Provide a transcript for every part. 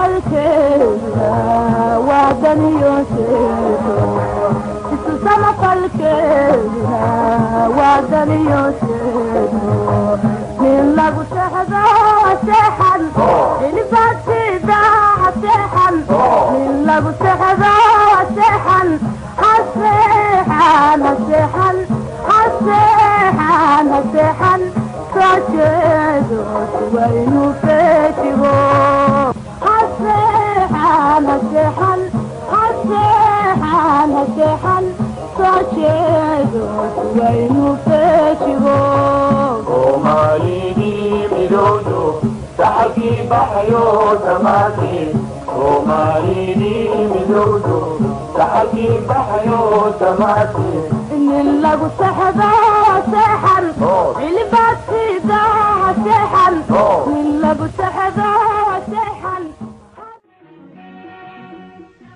falkeeda waadaniyoosheedo isu sama falkeeda waadaniyoosheedo nin lagu sexdo seexan ilibaadsiida seexan nin lagu sexdo seexan haseexan haseexan haseexan haseexan soo jeedo waynu feejigo haseexan haseexan haseexan haseexan soo jeedo waynu feejigo Soomaalidii midowdo saxabkii baxayo tamaakii Soomaalidii midowdo saxabkii baxayo tamaakii nin lagu sexdo seexan ilibaadsiida seexan nin lagu sexdo seexan.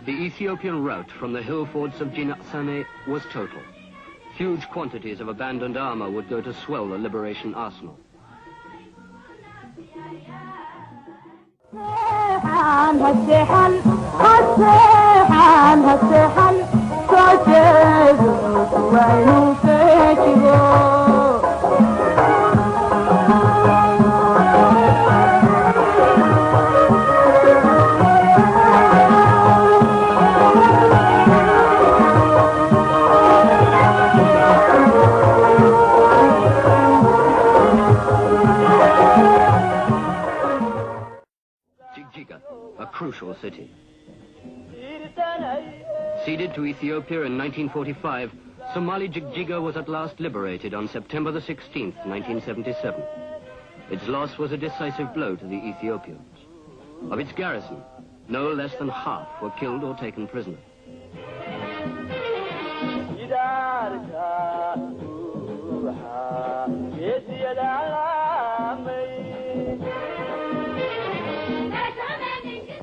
The Ethiopian rout from the hill forts of Jinasane was total. Huge quantities of abandoned armor would go to swell the liberation arsenal. A crucial city. Ceded to Ethiopia in 1945, Somali Jigjiga was at last liberated on September the 16th, 1977. Its loss was a decisive blow to the Ethiopians. Of its garrison, no less than half were killed or taken prisoner.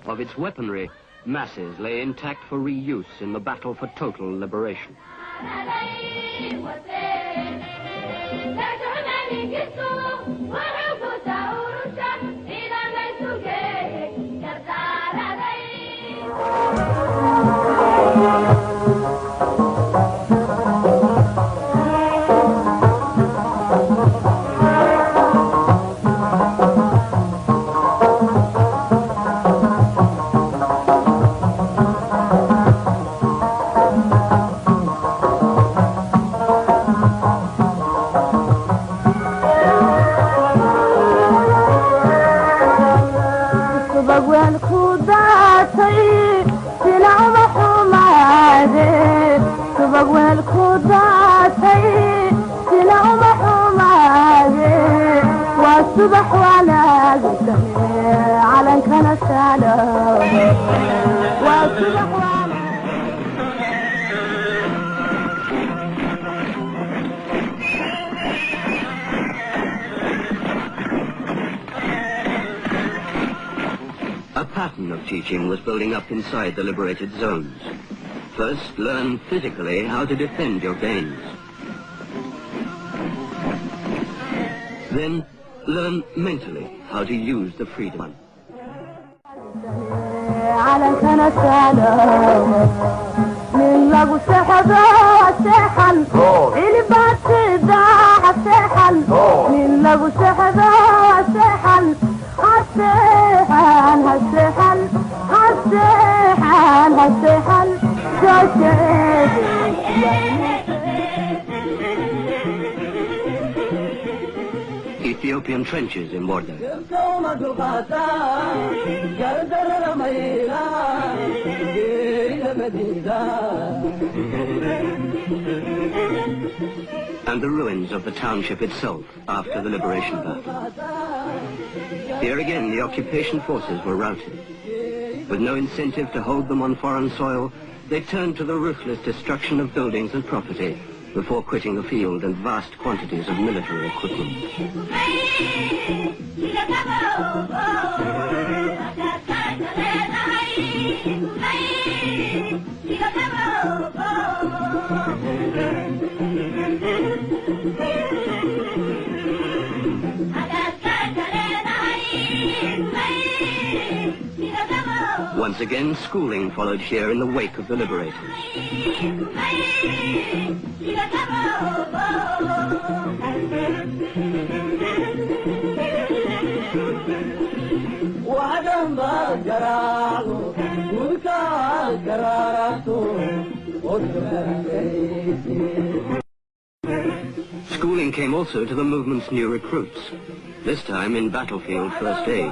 Of its weaponry, masses lay intact for reuse in the battle for total liberation. صبح وانا على كان السلام وصبح وانا A pattern of teaching was building up inside the liberated zones. First, learn physically how to defend your gains. Then, learn mentally how to use the freedom. على كان السلام من لغو سحبه سحن اللي بعد ضاع سحن من لغو سحبه سحن هالسحن هالسحن هالسحن هالسحن Ethiopian trenches in Ogdaen. And the ruins of the township itself after the liberation battle. Here again, the occupation forces were routed. With no incentive to hold them on foreign soil, they turned to the ruthless destruction of buildings and property before quitting the field and vast quantities of military equipment. Once again, schooling followed here in the wake of the liberators. Schooling came also to the movement's new recruits, this time in battlefield first aid.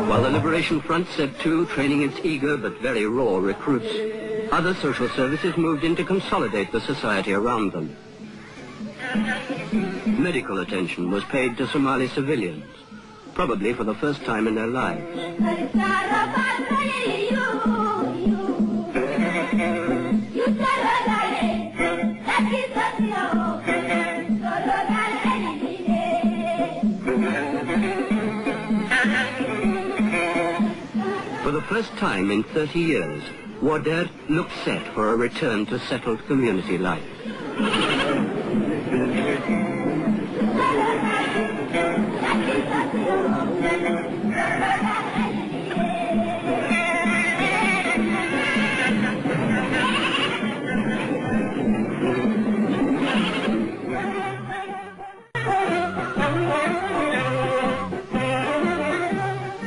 While the Liberation Front set to training its eager but very raw recruits, other social services moved in to consolidate the society around them. Medical attention was paid to Somali civilians, probably for the first time in their lives. For the first time in 30 years, Ogdaen looked set for a return to settled community life.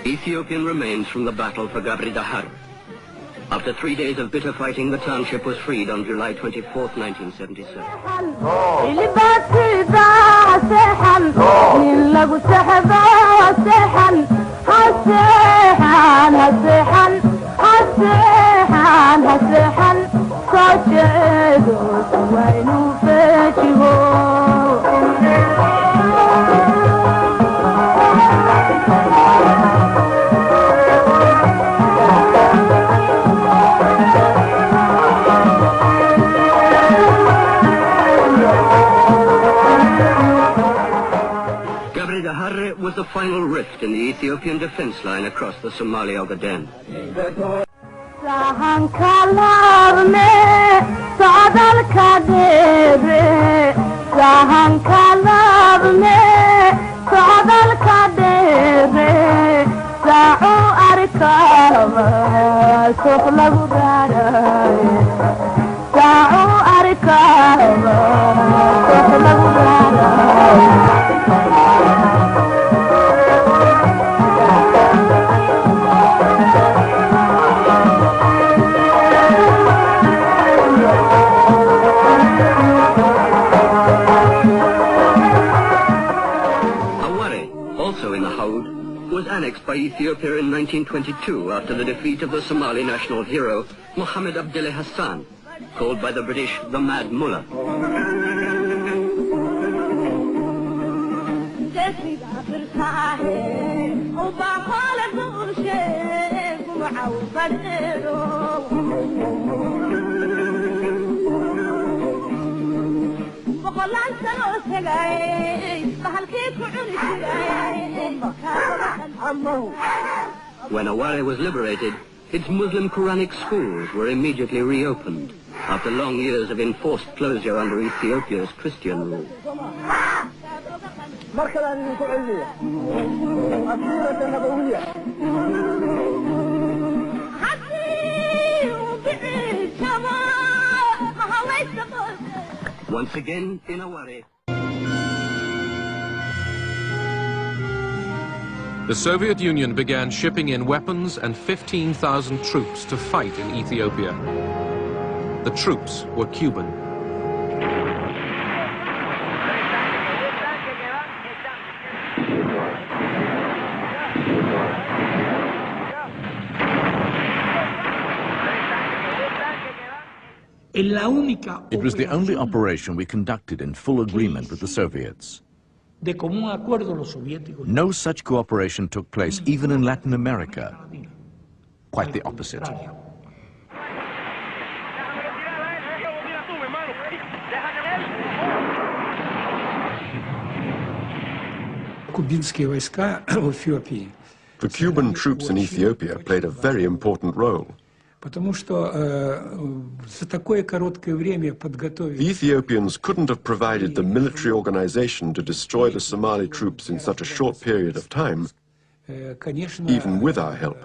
Ethiopian remains from the battle for Gabri Dahar. After 3 days of bitter fighting, the township was freed on July 24, 1977. Was the final rift in the Ethiopian defense line across the Somali Ogaden. Annexed by Ethiopia in 1922 after the defeat of the Somali national hero Mohammed Abdullah Hassan, called by the British the Mad Mullah. When Aware was liberated, its Muslim Quranic schools were immediately reopened after long years of enforced closure under Ethiopia's Christian rule. Once again in Aware. The Soviet Union began shipping in weapons and 15,000 troops to fight in Ethiopia. The troops were Cuban. It was the only operation we conducted in full agreement with the Soviets. No such cooperation took place even in Latin America. Quite the opposite. The Cuban troops in Ethiopia played a very important role. The Ethiopians couldn't have provided the military organization to destroy the Somali troops in such a short period of time, even with our help.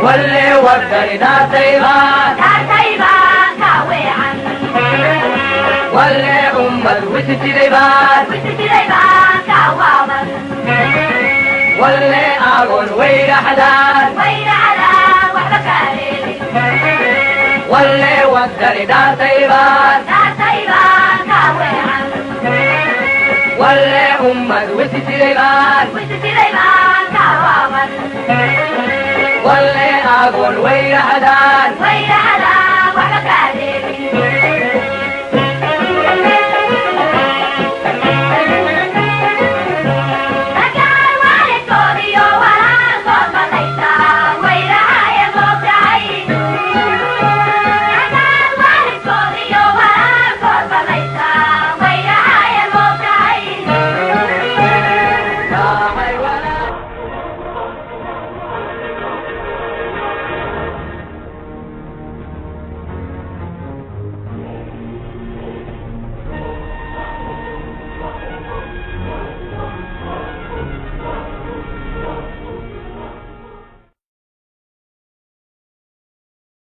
واللي وقدر دا تيبان كاويعا واللي أمد وستجريبان كاواما واللي أقول ويل حدان وحبك عليك واللي وقدر دا تيبان كاويعا واللي أمد وستجريبان كاواما واللي أقول ويل حدان وحبك عليك